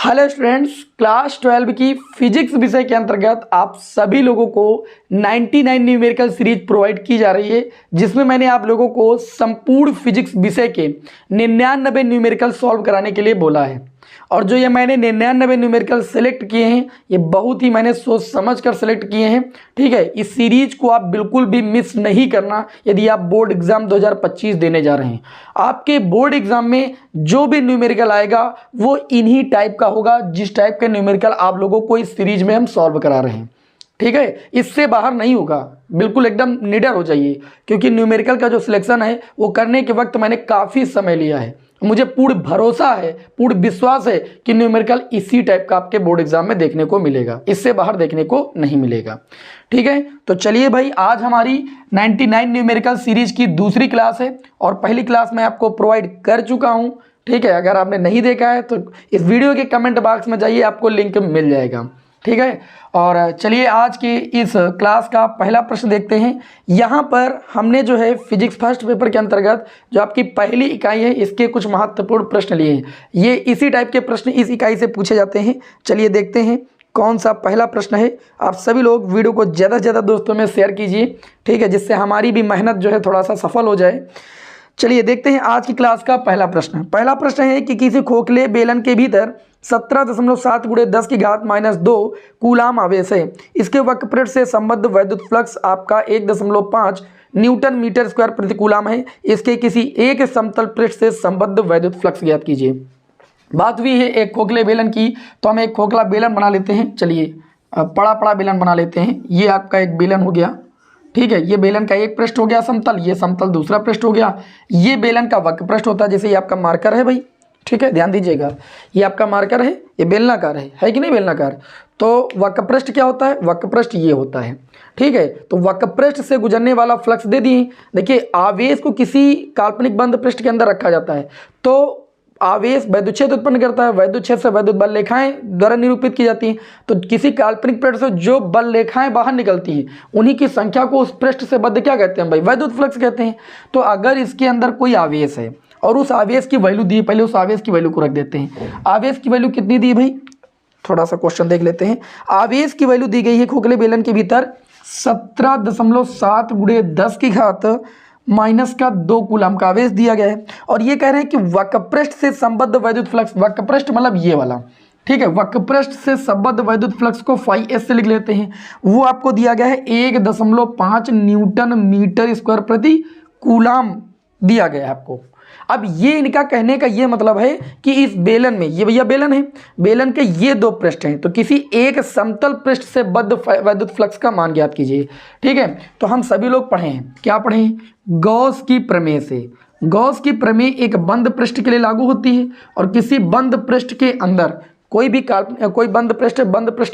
Hello students, class 12 की physics विषय के अंतर्गत आप सभी लोगों को 99 न्यूमेरिकल सीरीज प्रोवाइड की जा रही है, जिसमें मैंने आप लोगों को संपूर्ण फिजिक्स विषय के 99 न्यूमेरिकल सॉल्व कराने के लिए बोला है। और जो ये मैंने 99 न्यूमेरिकल सेलेक्ट किए हैं, ये बहुत ही मैंने सोच समझ कर सेलेक्ट किए हैं। ठीक है, इस सीरीज को आप बिल्कुल भी मिस नहीं करना यदि आप बोर्ड एग्जाम 2025 देने जा रहे हैं। आपके बोर्ड एग्जाम में जो भी न्यूमेरिकल आएगा वो इन्हीं टाइप का होगा, जिस टाइप के न्यूमेरिकल आप लोगों को इस सीरीज में हम सॉल्व करा रहे हैं। ठीक है, इससे बाहर नहीं होगा, बिल्कुल एकदम निडर हो जाइए, क्योंकि न्यूमेरिकल का जो सिलेक्शन है वो करने के वक्त मैंने काफ़ी समय लिया है। मुझे पूर्ण भरोसा है, पूर्ण विश्वास है कि न्यूमेरिकल इसी टाइप का आपके बोर्ड एग्जाम में देखने को मिलेगा, इससे बाहर देखने को नहीं मिलेगा। ठीक है, तो चलिए भाई, आज हमारी 99 न्यूमेरिकल सीरीज की दूसरी क्लास है और पहली क्लास मैं आपको प्रोवाइड कर चुका हूं। ठीक है, अगर आपने नहीं देखा है तो इस वीडियो के कमेंट बॉक्स में जाइए, आपको लिंक मिल जाएगा। ठीक है, और चलिए आज के इस क्लास का पहला प्रश्न देखते हैं। यहाँ पर हमने जो है फिजिक्स फर्स्ट पेपर के अंतर्गत जो आपकी पहली इकाई है, इसके कुछ महत्वपूर्ण प्रश्न लिए हैं। ये इसी टाइप के प्रश्न इस इकाई से पूछे जाते हैं। चलिए देखते हैं कौन सा पहला प्रश्न है। आप सभी लोग वीडियो को ज़्यादा से ज़्यादा दोस्तों में शेयर कीजिए, ठीक है, जिससे हमारी भी मेहनत जो है थोड़ा सा सफल हो जाए। चलिए देखते हैं आज की क्लास का पहला प्रश्न। पहला प्रश्न है कि किसी खोखले बेलन के भीतर 17.7 × 10⁻² कूलाम आवेश है। इसके वक्रपृष्ठ से संबद्ध वैद्युत फ्लक्स आपका 1.5 न्यूटन मीटर स्क्वायर प्रति कूलाम है। इसके किसी एक समतल पृष्ठ से संबद्ध वैद्युत फ्लक्स ज्ञात कीजिए। बात हुई है एक खोखले बेलन की, तो हम एक खोखला बेलन बना लेते हैं। चलिए बड़ा बेलन बना लेते हैं। ये आपका एक बेलन हो गया। ठीक है, ये बेलन का एक पृष्ठ हो गया समतल, ये समतल दूसरा पृष्ठ हो गया। ये बेलन का वक्र होता है, जैसे ये आपका मार्कर है भाई। ठीक है, ध्यान दीजिएगा, ये आपका मार्कर है, ये बेलनाकार है कि नहीं बेलनाकार। तो वक्रपृष्ठ क्या होता है? वक्रपृष्ठ ये होता है। ठीक है, तो वक्रपृष्ठ से गुजरने वाला फ्लक्स दे दिए। देखिए, आवेश को किसी काल्पनिक बंद पृष्ठ के अंदर रखा जाता है, तो आवेश वैद्युत क्षेत्र उत्पन्न करता है। वैद्युत क्षेत्र से वैद्युत बल रेखाएं द्वारा निरूपित की जाती हैं। तो किसी काल्पनिक पृष्ठ से जो बल रेखाएं बाहर निकलती हैं, उन्हीं की संख्या को उस पृष्ठ से बद्ध क्या कहते हैं भाई? वैद्युत फ्लक्स कहते हैं। तो अगर इसके अंदर कोई आवेश है और उस आवेश की वैल्यू दी, पहले उस आवेश की वैल्यू को रख देते हैं। आवेश की वैल्यू कितनी दी भाई? थोड़ा सा क्वेश्चन देख लेते हैं। आवेश की वैल्यू दी गई है खोखले बेलन के भीतर 17.7 × 10⁻² कूलाम का आवेश दिया गया है। और ये कह रहे हैं कि वक्रपृष्ठ से संबद्ध वैद्युत फ्लक्स, वक्रपृष्ठ मतलब ये वाला, ठीक है, वक्रपृष्ठ से संबद्ध वैद्युत फ्लक्स को φs से लिख लेते हैं। वो आपको दिया गया है 1.5 न्यूटन मीटर स्क्वायर प्रति कूलाम दिया गया है आपको। अब ये इनका कहने का ये मतलब है कि इस बेलन में, ये भैया बेलन है, बेलन के ये दो पृष्ठ हैं, तो किसी एक समतल पृष्ठ से बद्ध वैद्युत फ्लक्स का मान ज्ञात कीजिए। ठीक है, तो हम सभी लोग पढ़े हैं, क्या पढ़े हैं? गॉस की प्रमेय से। गॉस की प्रमेय एक बंद पृष्ठ के लिए लागू होती है, और किसी बंद पृष्ठ के अंदर कोई भी कोई बंद पृष्ठ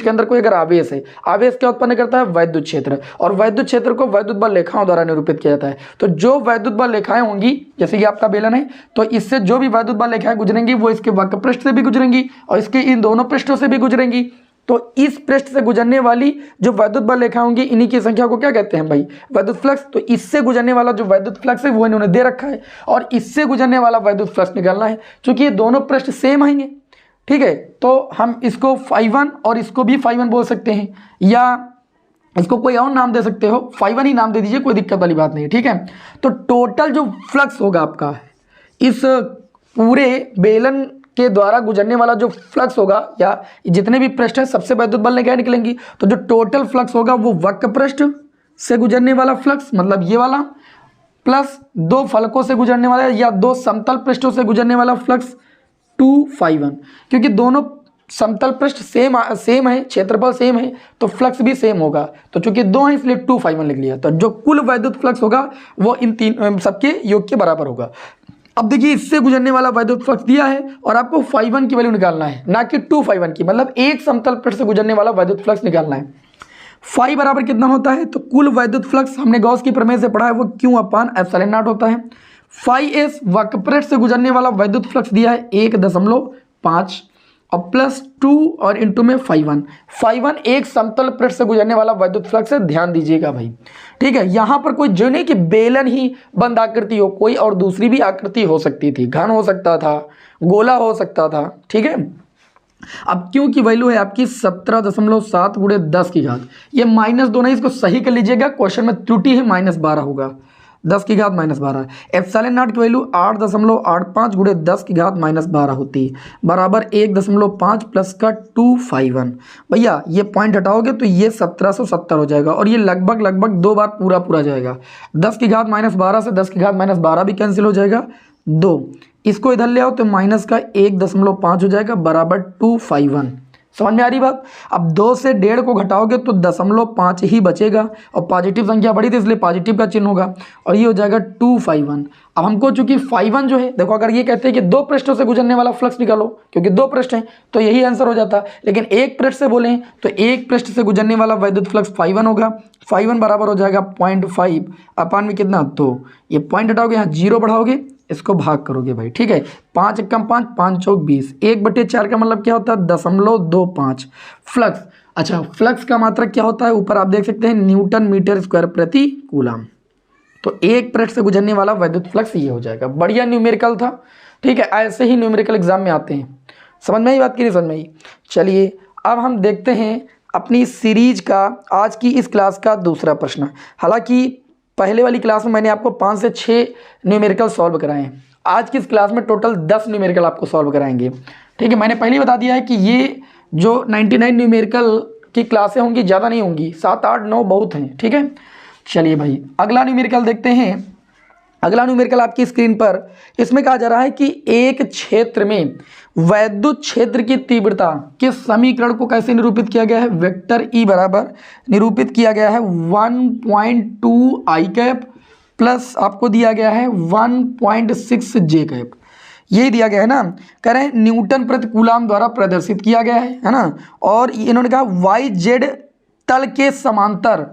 के अंदर कोई अगर आवेश है, आवेश क्या उत्पन्न करता है? वैद्युत क्षेत्र। और वैद्युत क्षेत्र को वैद्युत बल रेखाओं द्वारा निरूपित किया जाता है। तो जो वैद्युत बल रेखाएं होंगी, जैसे कि आपका बेलन है, तो इससे जो भी वैद्युत बल रेखाएं गुजरेंगी वो इसके वक्रपृष्ठ से भी गुजरेंगी और इसके इन दोनों पृष्ठों से भी गुजरेंगी। तो इस पृष्ठ से गुजरने वाली जो वैद्युत बल रेखा होंगी, इन्हीं की संख्या को क्या कहते हैं भाई? वैद्युत फ्लक्स। तो इससे गुजरने वाला जो वैद्युत फ्लक्स है वो इन्होंने दे रखा है, और इससे गुजरने वाला वैद्युत फ्लक्स निकालना है। चूंकि ये दोनों पृष्ठ सेम आएंगे, ठीक है, तो हम इसको φ1 और इसको भी φ1 बोल सकते हैं, या इसको कोई और नाम दे सकते हो, φ1 ही नाम दे दीजिए, कोई दिक्कत वाली बात नहीं है। ठीक है, तो टोटल जो फ्लक्स होगा आपका, इस पूरे बेलन के द्वारा गुजरने वाला जो फ्लक्स होगा, या जितने भी पृष्ठ है सबसे वैद्युत बल रेखाएं निकलेंगी, तो जो टोटल फ्लक्स होगा वो वक्रपृष्ठ से गुजरने वाला फ्लक्स, मतलब ये वाला, प्लस दो फलकों से गुजरने वाला या दो समतल पृष्ठों से गुजरने वाला फ्लक्स 2φ1। क्योंकि दोनों समतल पृष्ठ सेम है, क्षेत्रफल सेम है, तो फ्लक्स भी सेम होगा। तो चूंकि दो हैं इसलिए 2φ1 लिख लिया। तो जो कुल वैद्युत फ्लक्स होगा वो इन तीन सबके योग के बराबर होगा। अब देखिए, इससे गुजरने वाला वैद्युत फ्लक्स दिया है और आपको φ1 की वैल्यू निकालना है, ना कि 2φ1 की, मतलब एक समतल पृष्ठ से गुजरने वाला वैद्युत फ्लक्स निकालना है। फाई बराबर कितना होता है? तो कुल वैद्युत फ्लक्स हमने गॉस की प्रमेय से पढ़ा है, वो Q/ε0 होता है। φs वक्रपृष्ठ से गुजरने वाला वैद्युत फ्लक्स दिया है 1.5 और प्लस 2 और इंटू में φ1 एक समतल पृष्ठ से गुजरने वाला वैद्युत फ्लक्स है, ध्यान दीजिएगा भाई। ठीक है, यहाँ पर कोई जो नहीं कि बेलन ही बंद आकृति हो, कोई और दूसरी भी आकृति हो सकती थी, घन हो सकता था, गोला हो सकता था। ठीक है, अब क्यू की वैल्यू है आपकी 17.7 गुणे 10 की घात, ये -2 नहीं, इसको सही कर लीजिएगा, क्वेश्चन में त्रुटि है, -12 होगा, 10 की घात -12। एप्सिलॉन नॉट की वैल्यू 8.85 गुणे 10 की घात -12 होती है, बराबर 1.5 प्लस का 251। भैया ये पॉइंट हटाओगे तो ये 1770 हो जाएगा, और ये लगभग 2 बार पूरा जाएगा। 10 की घात -12 से 10 की घात -12 भी कैंसिल हो जाएगा, 2, इसको इधर ले आओ तो माइनस का 1.5 हो जाएगा, बराबर 251। समझ में आ रही बात। अब 2 से 1.5 को घटाओगे तो 0.5 ही बचेगा, और पॉजिटिव संख्या बड़ी थी इसलिए पॉजिटिव का चिन्ह होगा, और ये हो जाएगा 251। अब हमको चूंकि 51 जो है, देखो अगर ये कहते हैं कि 2 पृष्ठों से गुजरने वाला फ्लक्स निकालो, क्योंकि 2 पृष्ठ हैं तो यही आंसर हो जाता, लेकिन एक पृष्ठ से बोले तो एक पृष्ठ से गुजरने वाला वैद्युत फ्लक्स 51 होगा। 51 बराबर हो जाएगा 0.5 अपान में कितना, तो ये पॉइंट हटाओगे, यहाँ 0 बढ़ाओगे, इसको भाग करोगे भाई, ठीक है, 5 एकम 5, 5 चौक 20, 1/4 का मतलब क्या होता है, 0.25 फ्लक्स। अच्छा, फ्लक्स का मात्रक क्या होता है, ऊपर आप देख सकते हैं न्यूटन मीटर स्क्वायर प्रति कूलम। तो एक पृष्ठ से गुजरने वाला वैद्युत फ्लक्स ये हो जाएगा। बढ़िया न्यूमेरिकल था, ठीक है, ऐसे ही न्यूमेरिकल एग्जाम में आते हैं। समझ में आई बात की नहीं समझ में आई। चलिए अब हम देखते हैं अपनी सीरीज का आज की इस क्लास का दूसरा प्रश्न। हालांकि पहले वाली क्लास में मैंने आपको 5 से 6 न्यूमेरिकल सॉल्व कराए हैं, आज की इस क्लास में टोटल 10 न्यूमेरिकल आपको सॉल्व कराएंगे, ठीक है। मैंने पहले ही बता दिया है कि ये जो 99 न्यूमेरिकल की क्लासें होंगी ज़्यादा नहीं होंगी, 7, 8, 9 बहुत हैं, ठीक है। चलिए भाई अगला न्यूमेरिकल देखते हैं। अगला न्यूमेरिकल आपकी स्क्रीन पर, इसमें कहा जा रहा है कि एक क्षेत्र में वैद्युत क्षेत्र की तीव्रता के समीकरण को कैसे निरूपित किया गया है, वेक्टर ई बराबर निरूपित किया गया है 1.2 आई कैप प्लस आपको दिया गया है 1.6 जे कैप, यही दिया गया है ना। करें न्यूटन प्रति कूलम द्वारा प्रदर्शित किया गया है ना। और इन्होंने कहा वाई जेड तल के समांतर,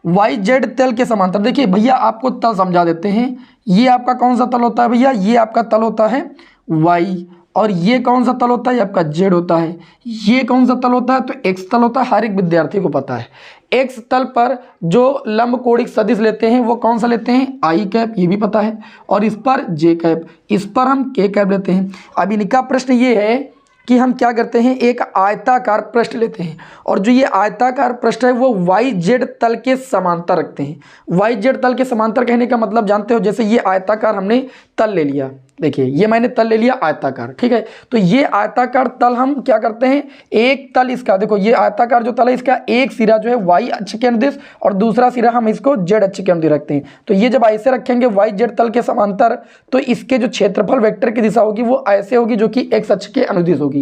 वाई जेड तल के समांतर। देखिए भैया आपको तल समझा देते हैं, ये आपका कौन सा तल होता है भैया, ये आपका तल होता है वाई, और ये कौन सा तल होता है, ये आपका जेड होता है। ये कौन सा तल होता है, तो एक्स तल होता है, हर एक विद्यार्थी को पता है। एक्स तल पर जो लंब कोणिक सदिश लेते हैं वो कौन सा लेते हैं, आई कैप, ये भी पता है, और इस पर जे कैप, इस पर हम के कैप लेते हैं। अब इनका प्रश्न ये है कि हम क्या करते हैं, एक आयताकार पृष्ठ लेते हैं, और जो ये आयताकार पृष्ठ है वो वाई जेड तल के समांतर रखते हैं। वाई जेड तल के समांतर कहने का मतलब जानते हो, जैसे ये आयताकार हमने तल ले लिया, देखिए ये मैंने तल ले लिया आयताकार, ठीक है। तो ये आयताकार तल हम क्या करते हैं, एक तल इसका, देखो ये आयताकार जो तल है इसका एक सिरा जो है वाई अक्ष के अनुदिश और दूसरा सिरा हम इसको जेड अक्ष के अनुदिश रखते हैं। तो ये जब ऐसे रखेंगे वाई जेड तल के समांतर, तो इसके जो क्षेत्रफल वेक्टर की दिशा होगी वो ऐसे होगी जो कि एक्स अक्ष के अनुदिश होगी।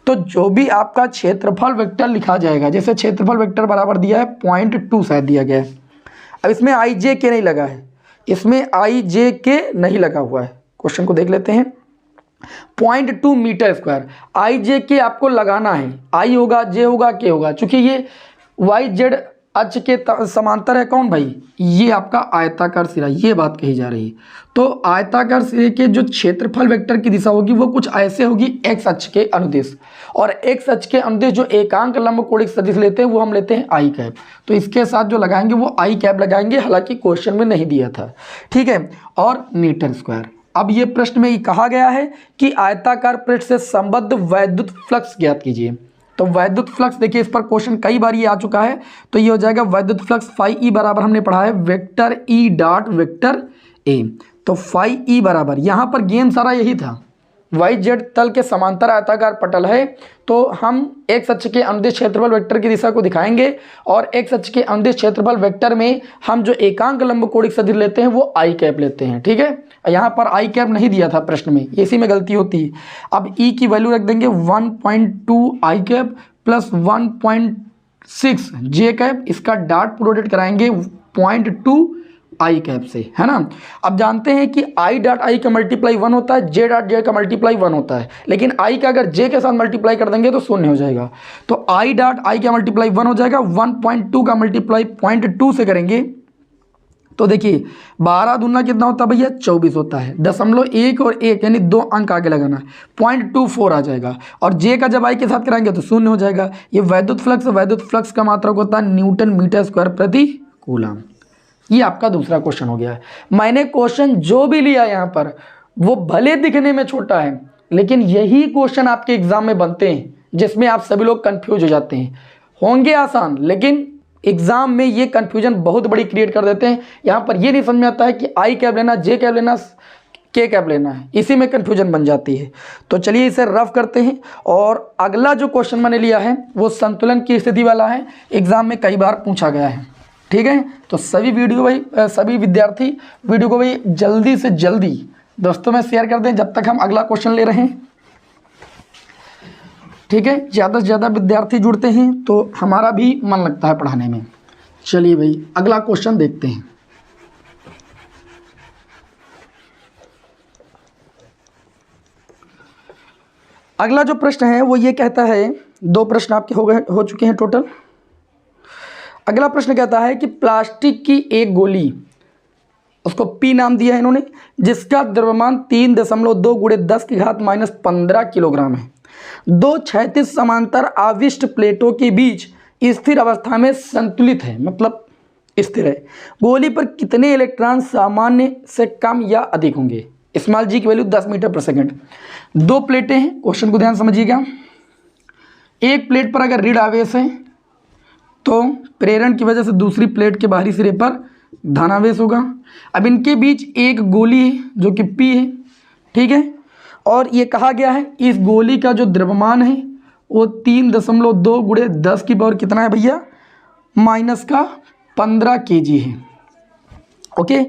तो जो भी आपका क्षेत्रफल वेक्टर लिखा जाएगा, जैसे क्षेत्रफल वेक्टर बराबर दिया है 0.2 शायद दिया गया है। अब इसमें आई जे के नहीं लगा है, इसमें आई जे के नहीं लगा हुआ है, क्वेश्चन को देख लेते हैं। 0.2 मीटर स्क्वायर, आई जे के आपको लगाना है, आई होगा जे होगा के होगा, चूंकि ये वाई जेड अक्ष के समांतर है कौन भाई, ये आपका आयताकार सिरा, ये बात कही जा रही है। तो आयताकार सिरे के जो क्षेत्रफल वेक्टर की दिशा होगी वो कुछ ऐसे होगी एक्स अक्ष के अनुदिश, और एक्स अक्ष के अनुदिश जो एकांक लंब कोणिक सदिश लेते हैं वो हम लेते हैं आई कैप। तो इसके साथ जो लगाएंगे वो आई कैप लगाएंगे, हालांकि क्वेश्चन में नहीं दिया था, ठीक है। और मीटर स्क्वायर, अब ये प्रश्न में कहा गया है कि आयताकार पृष्ठ से संबद्ध वैद्युत फ्लक्स ज्ञात कीजिए। तो वैद्युत फ्लक्स देखिए इस पर क्वेश्चन कई बार ये आ चुका है, तो ये हो जाएगा वैद्युत फ्लक्स फाई ई बराबर हमने पढ़ा है vector E dot vector A. तो फाई ई बराबर, यहाँ पर गेम सारा यही था, वाई जेड तल के समांतर आयताकार पटल है, तो हम एक्स अक्ष के अनुदिश क्षेत्रफल वेक्टर की दिशा को दिखाएंगे, और एक्स अक्ष के अनुदिश क्षेत्रफल वेक्टर में हम जो एकांक लंब कोणिक सदिश लेते हैं वो आई कैप लेते हैं, ठीक है। यहाँ पर आई कैप नहीं दिया था प्रश्न में, इसी में गलती होती है। अब ई की वैल्यू रख देंगे 1.2 आई कैप प्लस 1.6 जे कैप, इसका डॉट प्रोडक्ट कराएंगे 0.2 आई कैप से, है ना। अब जानते हैं कि आई डॉट आई का मल्टीप्लाई 1 होता है, जे डॉट जे का मल्टीप्लाई 1 होता है, लेकिन आई का अगर जे के साथ मल्टीप्लाई कर देंगे तो 0 हो जाएगा। तो आई डॉट आई का मल्टीप्लाई 1 हो जाएगा, 1.2 का मल्टीप्लाई 0.2 से करेंगे तो देखिए 12 दूना कितना होता है भैया, 24 होता है, 0.1 और 1 यानी 2 अंक आगे लगाना है, 0.24 आ जाएगा। और जे का जब आई के साथ कराएंगे तो 0 हो जाएगा। ये वैद्युत फ्लक्स का मात्रक होता है न्यूटन मीटर स्क्वायर प्रति कूलम। ये आपका दूसरा क्वेश्चन हो गया है। मैंने क्वेश्चन जो भी लिया यहाँ पर वो भले दिखने में छोटा है, लेकिन यही क्वेश्चन आपके एग्जाम में बनते हैं, जिसमें आप सभी लोग कंफ्यूज हो जाते हैं। होंगे आसान, लेकिन एग्जाम में ये कंफ्यूजन बहुत बड़ी क्रिएट कर देते हैं। यहाँ पर ये नहीं समझ में आता है कि आई कैब लेना, जे कैब लेना, के कैब लेना है, इसी में कंफ्यूजन बन जाती है। तो चलिए इसे रफ करते हैं। और अगला जो क्वेश्चन मैंने लिया है वो संतुलन की स्थिति वाला है, एग्जाम में कई बार पूछा गया है। ठीक है, तो सभी विद्यार्थी वीडियो को भाई जल्दी से जल्दी दोस्तों में शेयर कर दें जब तक हम अगला क्वेश्चन ले रहे हैं। ठीक है, ज़्यादा से ज़्यादा विद्यार्थी जुड़ते हैं तो हमारा भी मन लगता है पढ़ाने में। चलिए भाई अगला क्वेश्चन देखते हैं। अगला जो प्रश्न है वो ये कहता है, 2 प्रश्न आपके हो चुके हैं टोटल। अगला प्रश्न कहता है कि प्लास्टिक की एक गोली, उसको पी नाम दिया है इन्होंने, जिसका द्रव्यमान 3.2 × 10⁻⁻15 किलोग्राम है, 2 क्षैतिज समांतर आविष्ट प्लेटों के बीच स्थिर अवस्था में संतुलित है, मतलब स्थिर है। गोली पर कितने इलेक्ट्रॉन सामान्य से कम या अधिक होंगे? स्मॉल जी की वैल्यू 10 मीटर पर सेकंड। 2 प्लेटें हैं, क्वेश्चन को ध्यान समझिएगा। एक प्लेट पर अगर ऋण आवेश है तो प्रेरण की वजह से दूसरी प्लेट के बाहरी सिरे पर धनावेश होगा। अब इनके बीच एक गोली है जो कि P है। ठीक है, और ये कहा गया है इस गोली का जो द्रव्यमान है वो 3.2 × 10 की पावर कितना है भैया, -15 kg है। ओके,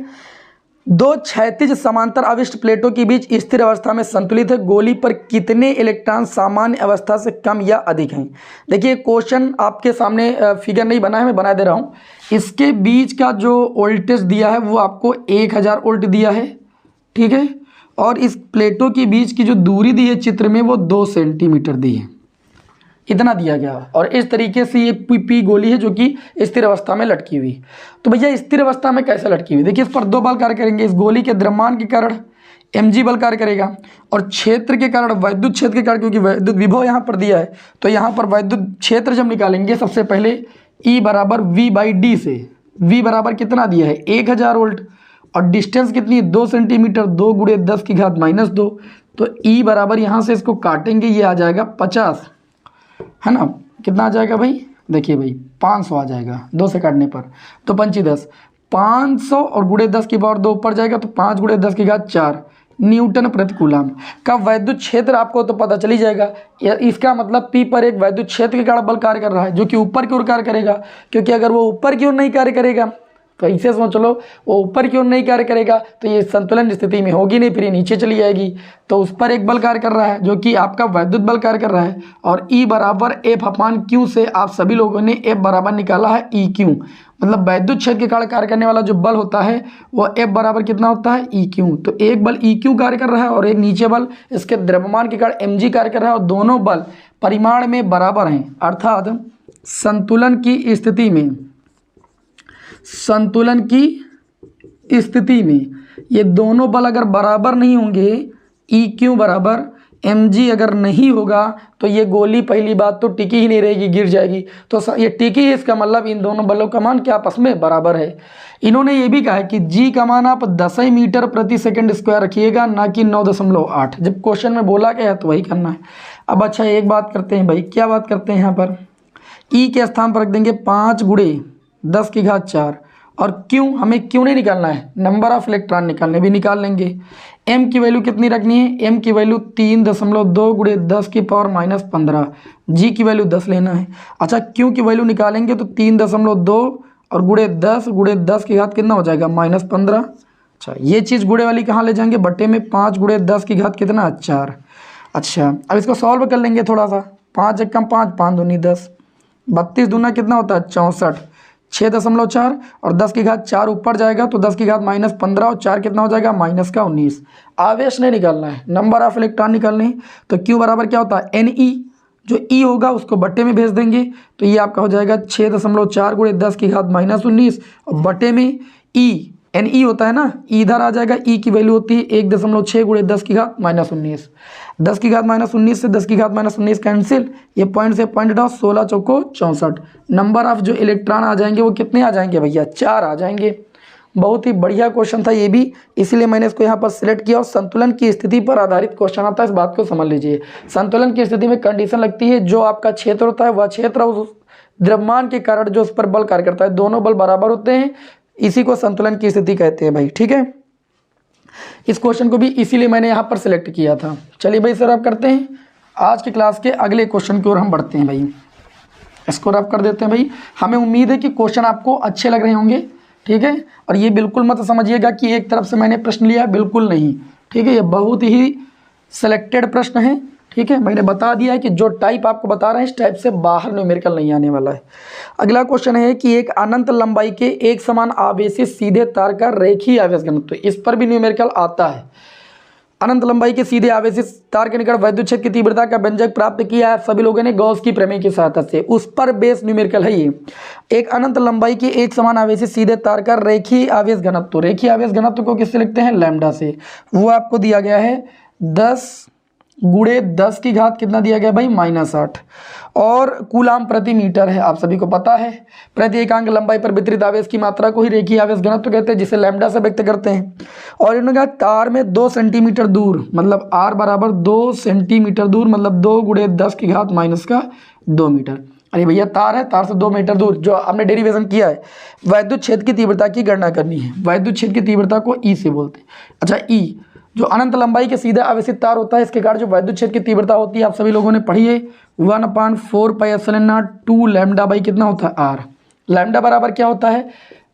2 क्षैतिज समांतर आविष्ट प्लेटों के बीच स्थिर अवस्था में संतुलित है। गोली पर कितने इलेक्ट्रॉन सामान्य अवस्था से कम या अधिक हैं? देखिए क्वेश्चन आपके सामने फिगर नहीं बना है, मैं बना दे रहा हूँ। इसके बीच का जो वोल्टेज दिया है वो आपको 1000 वोल्ट दिया है। ठीक है, और इस प्लेटों के बीच की जो दूरी दी है चित्र में वो 2 सेंटीमीटर दी है, इतना दिया गया। और इस तरीके से ये पी गोली है जो कि स्थिर अवस्था में लटकी हुई। तो भैया स्थिर अवस्था में कैसे लटकी हुई? देखिए इस पर 2 बल कार्य करेंगे। इस गोली के द्रव्यमान के कारण mg बल कार्य करेगा और क्षेत्र के कारण, वैद्युत क्षेत्र के कारण, क्योंकि वैद्युत विभव यहाँ पर दिया है तो यहाँ पर वैद्युत क्षेत्र जब निकालेंगे सबसे पहले E बराबर V/d से, V बराबर कितना दिया है 1000 वोल्ट और डिस्टेंस कितनी है 2 सेंटीमीटर, 2 × 10⁻²। तो E बराबर यहाँ से इसको काटेंगे ये आ जाएगा 50, है ना। कितना आ जाएगा भाई? देखिए भाई 500 आ जाएगा 2 से काटने पर, तो 5 × 10 500 और × 10⁻2 ऊपर जाएगा तो 5 × 10⁴ न्यूटन प्रति कूलम का वैद्युत क्षेत्र आपको तो पता चली जाएगा। इसका मतलब P पर एक वैद्युत क्षेत्र के कारण बल कार्य कर रहा है जो कि ऊपर की ओर कार्य करेगा, क्योंकि अगर वो ऊपर की ओर नहीं कार्य करेगा तो ऐसे समझ लो वो ऊपर की ओर नहीं कार्य करेगा तो ये संतुलन स्थिति में होगी नहीं, फिर ये नीचे चली जाएगी। तो उस पर एक बल कार्य कर रहा है जो कि आपका वैद्युत बल कार्य कर रहा है। और E बराबर F/Q से आप सभी लोगों ने F बराबर निकाला है EQ, मतलब वैद्युत क्षेत्र के कारण कार्य करने वाला जो बल होता है वो F बराबर कितना होता है EQ। तो एक बल EQ कार्य कर रहा है और एक नीचे बल इसके द्रव्यमान के कारण mg कार्य कर रहा है, और दोनों बल परिमाण में बराबर हैं। अर्थात संतुलन की स्थिति में ये दोनों बल अगर बराबर नहीं होंगे, EQ बराबर mg अगर नहीं होगा तो ये गोली पहली बात तो टिकी ही नहीं रहेगी, गिर जाएगी। तो ये टिकी है, इसका मतलब इन दोनों बलों का मान क्या आपस में बराबर है। इन्होंने ये भी कहा है कि g का मान आप 10 मीटर प्रति सेकंड स्क्वायर रखिएगा, ना कि 9.8। जब क्वेश्चन में बोला गया है तो वही करना है। अब अच्छा एक बात करते हैं भाई, क्या बात करते हैं यहाँ पर, E के स्थान पर रख देंगे 5 × 10⁴ और क्यों, हमें क्यों नहीं निकालना है, नंबर ऑफ इलेक्ट्रॉन निकालने भी निकाल लेंगे। m की वैल्यू कितनी रखनी है, m की वैल्यू 3.2 × 10⁻15, g की वैल्यू 10 लेना है। अच्छा q की वैल्यू निकालेंगे तो 3.2 और × 10 × 10 कितना हो जाएगा -15। अच्छा ये चीज़ गुणे वाली कहाँ ले जाएंगे, बट्टे में 5 × 10 कितना 4। अच्छा अब इसको सॉल्व कर लेंगे थोड़ा सा, 5 × 5 5 दूनी 10, 32 दूना कितना होता है 64, 6.4 और 10⁴ ऊपर जाएगा तो 10⁻−15 और 4 कितना हो जाएगा -19। आवेश नहीं निकालना है, नंबर ऑफ इलेक्ट्रॉन निकालने हैं। तो Q बराबर क्या होता है Ne, जो E होगा उसको बट्टे में भेज देंगे तो ये आपका हो जाएगा 6.4 × 10⁻−19 और बट्टे में E Ne होता है ना, इधर आ जाएगा, E की वैल्यू होती है 1.6 × 10⁻−19। 10⁻−19 से 10⁻−19 कैंसिल, ये पॉइंट से पॉइंट हटाओ, 16 चौको 64। नंबर ऑफ जो इलेक्ट्रॉन आ जाएंगे वो कितने आ जाएंगे भैया 4 आ जाएंगे। बहुत ही बढ़िया क्वेश्चन था ये भी, इसीलिए मैंने इसको यहाँ पर सिलेक्ट किया। और संतुलन की स्थिति पर आधारित क्वेश्चन आता है, इस बात को समझ लीजिए। संतुलन की स्थिति में कंडीशन लगती है, जो आपका क्षेत्र होता है वह क्षेत्र उस द्रव्यमान के कारण जो उस पर बल कार्य करता है, दोनों बल बराबर होते हैं, इसी को संतुलन की स्थिति कहते हैं भाई। ठीक है, इस क्वेश्चन को भी इसीलिए मैंने यहाँ पर सिलेक्ट किया था। चलिए भाई सर, आप करते हैं आज की क्लास के अगले क्वेश्चन की ओर हम बढ़ते हैं भाई। इसको रब कर देते हैं भाई। हमें उम्मीद है कि क्वेश्चन आपको अच्छे लग रहे होंगे। ठीक है, और ये बिल्कुल मत समझिएगा कि एक तरफ से मैंने प्रश्न लिया, बिल्कुल नहीं। ठीक है, ये बहुत ही सिलेक्टेड प्रश्न है। ठीक है, मैंने बता दिया है कि जो टाइप आपको बता रहे हैं इस टाइप से बाहर न्यूमेरिकल नहीं आने वाला है। अगला क्वेश्चन है कि एक अनंत लंबाई के एक समान आवेशित सीधे तार का रेखीय आवेश घनत्व, तो इस पर भी न्यूमेरिकल आता है। अनंत लंबाई के सीधे आवेशित तार के निकट वैद्युत क्षेत्र की तीव्रता का व्यंजक प्राप्त किया है सभी लोगों ने गॉस की प्रमेय की सहायता से, उस पर बेस न्यूमेरिकल है ये। एक अनंत लंबाई के एक समान आवेशित सीधे तार का रेखीय आवेश घनत्व, रेखीय आवेश घनत्व को किससे लिखते हैं? लैम्डा से। वो आपको दिया गया है 10 गुणे 10 की घात कितना दिया गया भाई? -8, और कूलाम प्रति मीटर है, आप सभी को पता है। प्रति एकांक लंबाई पर वितरित आवेश की मात्रा को ही रेखीय आवेश घनत्व कहते हैं, जिसे लैम्डा से व्यक्त करते हैं। और इन्होंने कहा तार में 2 सेंटीमीटर दूर, मतलब r बराबर 2 सेंटीमीटर दूर, मतलब 2 गुणे 10 की घात -2 मीटर। अरे भैया तार है, तार से 2 मीटर दूर, जो आपने डेरिवेशन किया है। वैद्युत क्षेत्र की तीव्रता की गणना करनी है। वैद्युत क्षेत्र की तीव्रता को ई से बोलते हैं। अच्छा, ई जो अनंत लंबाई के सीधे आवेशित तार होता है, इसके कारण जो वैद्युत क्षेत्र की तीव्रता होती है आप सभी लोगों ने पढ़ी है, 1/4πε0 2 लैम्डा बाई कितना होता है? आर। लैम्डा बराबर क्या होता है?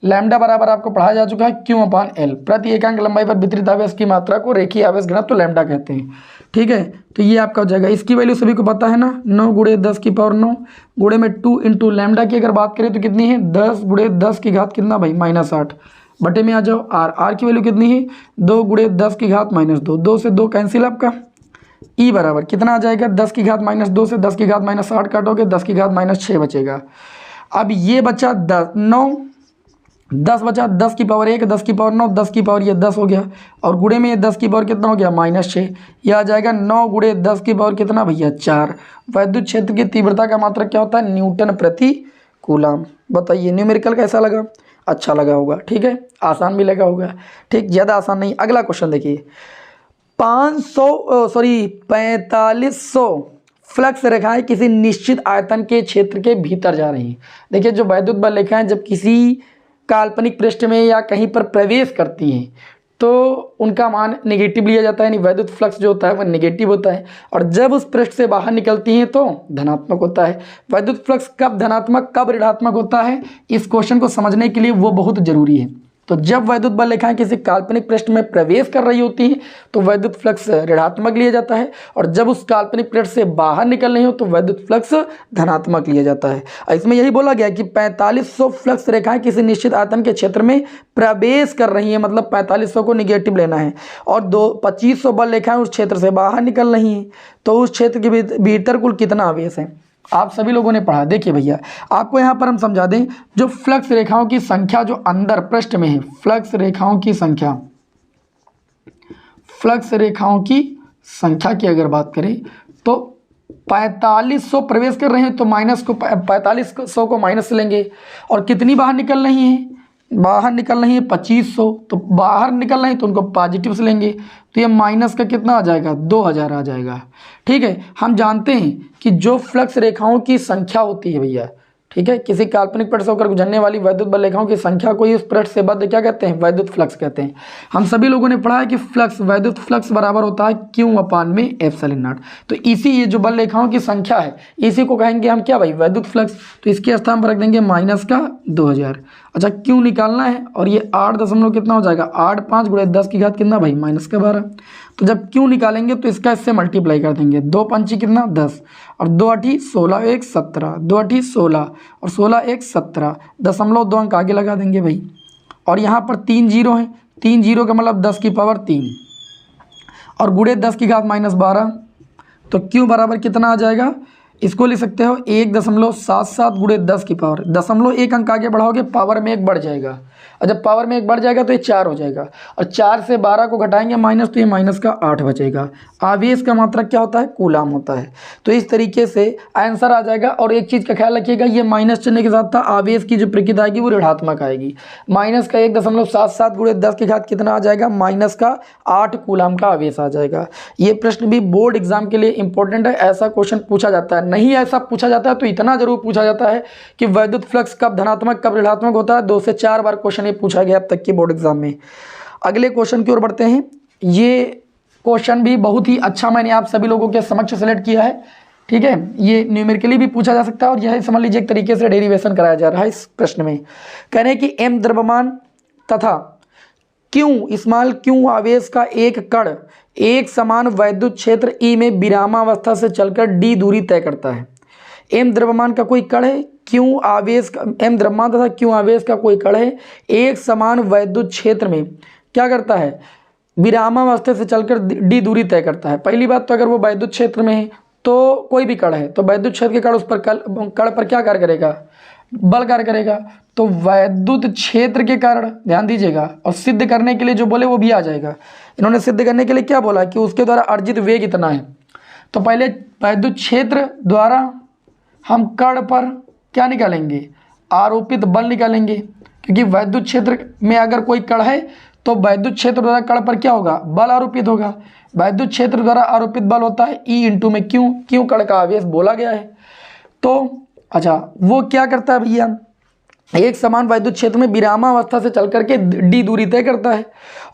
लैम्डा बराबर आपको पढ़ाया जा चुका है Q/L। प्रति एकांक लंबाई पर वितरित आवेश की मात्रा को रेखीय आवेश घनत्व तो लैम्डा कहते हैं। ठीक है, तो ये आपका हो जाएगा। इसकी वैल्यू सभी को पता है ना, 9 गुणे 10 की पावर 9 गुणे में 2 इंटू लैम्डा की अगर बात करें तो कितनी है? 10 गुणे 10 की घात कितना भाई? -8। बटे में आ जाओ, आर की वैल्यू कितनी है? 2 गुणे 10 की घात -2, 2 से 2 कैंसिल आपका। ई बराबर कितना आ जाएगा? 10 की घात -2 से 10 की घात -8 काटोगे, 10 की घात -6 बचेगा। अब ये बचा 9, 10 बचा, 10 की पावर 1, 10 की पावर 9, 10 की पावर ये 10 हो गया, और गुणे में ये 10 की पावर कितना हो गया? -6। यह आ जाएगा 9 गुणे 10 की पावर कितना भैया? 4। वैद्युत क्षेत्र की तीव्रता का मात्रक क्या होता है? न्यूटन प्रति कूलाम। बताइए न्यूमेरिकल कैसा लगा? अच्छा लगा होगा। ठीक है, आसान भी लगा होगा। ठीक, ज़्यादा आसान नहीं। अगला क्वेश्चन देखिए, 4500 फ्लक्स रेखाएं किसी निश्चित आयतन के क्षेत्र के भीतर जा रही हैं। देखिए, जो वैद्युत बल रेखाएं जब किसी काल्पनिक पृष्ठ में या कहीं पर प्रवेश करती हैं तो उनका मान नेगेटिव लिया जाता है, यानी वैद्युत फ्लक्स जो होता है वह नेगेटिव होता है। और जब उस पृष्ठ से बाहर निकलती हैं तो धनात्मक होता है। वैद्युत फ्लक्स कब धनात्मक कब ऋणात्मक होता है, इस क्वेश्चन को समझने के लिए वो बहुत जरूरी है। तो जब वैद्युत बल रेखाएं किसी काल्पनिक पृष्ठ में प्रवेश कर रही होती हैं तो वैद्युत फ्लक्स ऋणात्मक लिया जाता है, और जब उस काल्पनिक पृष्ठ से बाहर निकल रही हो तो वैद्युत फ्लक्स धनात्मक लिया जाता है। इसमें यही बोला गया कि 4500 फ्लक्स रेखाएं किसी निश्चित आयतन के क्षेत्र में प्रवेश कर रही हैं, मतलब 4500 को निगेटिव लेना है, और 2500 बल रेखाएं उस क्षेत्र से बाहर निकल रही हैं, तो उस क्षेत्र के भीतर कुल कितना आवेश है? आप सभी लोगों ने पढ़ा। देखिए भैया, आपको यहाँ पर हम समझा दें, जो फ्लक्स रेखाओं की संख्या जो अंदर पृष्ठ में है, फ्लक्स रेखाओं की संख्या की अगर बात करें तो 4500 प्रवेश कर रहे हैं तो 4500 को माइनस से लेंगे, और कितनी बाहर निकल रही हैं? बाहर निकल रही है 2500, तो बाहर निकल रही है तो उनको पॉजिटिव से लेंगे, तो ये माइनस का कितना आ जाएगा? 2000 आ जाएगा। ठीक है, हम जानते हैं कि जो फ्लक्स रेखाओं की संख्या होती है भैया, ठीक है, किसी काल्पनिक पृष्ठ से होकर गुजरने वाली वैद्युत बल रेखाओं की संख्या को ही उस पृष्ठ से बद्ध क्या कहते हैं? वैद्युत फ्लक्स कहते हैं। हम सभी लोगों ने पढ़ा है कि फ्लक्स वैद्युत फ्लक्स बराबर होता है Q/ε0। तो इसी ये जो बल रेखाओं की संख्या है इसी को कहेंगे हम क्या भाई? वैद्युत फ्लक्स। तो इसके स्थान पर रख देंगे -2000। अच्छा, क्यों निकालना है, और ये 8 दशमलव कितना हो जाएगा? 8 5 गुणे 10 की घात कितना भाई? -12। तो जब क्यों निकालेंगे तो इसका इससे मल्टीप्लाई कर देंगे, 2 पंची कितना? 10, और 2 8 16 1 17, 2 8 16 और 16 1 17, 0.2 अंक आगे लगा देंगे भाई। और यहाँ पर 3 जीरो हैं, 3 जीरो का मतलब 10 की पावर 3, और गुणे 10 की घात -12, तो क्यों बराबर कितना आ जाएगा? इसको लिख सकते हो 1.77 गुणे 10 की पावर, दशमलव एक अंक आगे बढ़ाओगे पावर में एक बढ़ जाएगा, और जब पावर में एक बढ़ जाएगा तो ये 4 हो जाएगा, और 4 से 12 को घटाएंगे माइनस, तो ये माइनस का 8 बचेगा। आवेश का मात्रक क्या होता है? कूलाम होता है। तो इस तरीके से आंसर आ जाएगा। और एक चीज़ का ख्याल रखिएगा, ये माइनस चिन्ह के साथ था, आवेश की जो प्रकृति आएगी वो ऋणात्मक आएगी। माइनस का 1.77 गुणे 10 की घात कितना आ जाएगा? माइनस का 8 कूलाम का आवेश आ जाएगा। ये प्रश्न भी बोर्ड एग्जाम के लिए इंपॉर्टेंट है, ऐसा क्वेश्चन पूछा जाता है। नहीं ऐसा पूछा जाता है तो इतना जरूर पूछा जाता है कि वैद्युत फ्लक्स कब धनात्मक कब ऋणात्मक होता है। 2 से 4 बार क्वेश्चन ये पूछा गया अब तक के बोर्ड एग्जाम में। अगले क्वेश्चन की ओर बढ़ते हैं। ये क्वेश्चन भी बहुत ही अच्छा मैंने आप सभी लोगों के समक्ष सेलेक्ट किया है, ठीक है। ये न्यूमेरिकली भी पूछा जा सकता है, और यह समझ लीजिए एक तरीके से डेरिवेशन कराया जा रहा है इस प्रश्न में। कह रहे हैं कि m द्रव्यमान तथा क्यू आवेश का एक कण एक समान वैद्युत क्षेत्र E में विरामावस्था से चलकर d दूरी तय करता है। m द्रव्यमान का कोई कण है, क्यू आवेश का m द्रव्यमान तथा क्यू आवेश का कोई कण है, एक समान वैद्युत क्षेत्र में क्या करता है? विरामावस्था से चलकर d दूरी तय करता है। पहली बात तो अगर वो वैद्युत क्षेत्र में है तो कोई भी कण है तो वैद्युत क्षेत्र के कण उस पर कण पर क्या कार्य करेगा? बल कार्य करेगा। तो वैद्युत क्षेत्र के कारण ध्यान दीजिएगा, और सिद्ध करने के लिए जो बोले वो भी आ जाएगा। इन्होंने सिद्ध करने के लिए क्या बोला कि उसके द्वारा अर्जित वेग इतना है। तो पहले वैद्युत क्षेत्र द्वारा हम कण पर क्या निकालेंगे? आरोपित बल निकालेंगे, क्योंकि वैद्युत क्षेत्र में अगर कोई कण है तो वैद्युत क्षेत्र द्वारा कण पर क्या होगा? बल आरोपित होगा। वैद्युत क्षेत्र द्वारा आरोपित बल होता है E इंटू में क्यू कण का आवेश बोला गया है। तो अच्छा, वो क्या करता है भैया? एक समान वैद्युत क्षेत्र में विरामावस्था से चल करके d दूरी तय करता है,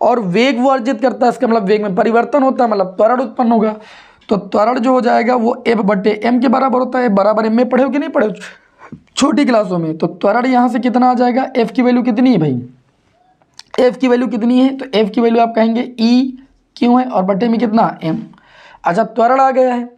और वेग वो अर्जित करता है। इसका मतलब वेग में परिवर्तन होता है, मतलब त्वरण उत्पन्न होगा। तो त्वरण जो हो जाएगा वो F/m के बराबर होता है। बराबर m में पढ़े हो कि नहीं पढ़े हो छोटी क्लासों में? तो त्वरण यहाँ से कितना आ जाएगा? F की वैल्यू कितनी है भाई? F की वैल्यू कितनी है? तो F की वैल्यू आप कहेंगे E क्यों है, और बटे में कितना? m। अच्छा, त्वरण आ गया है।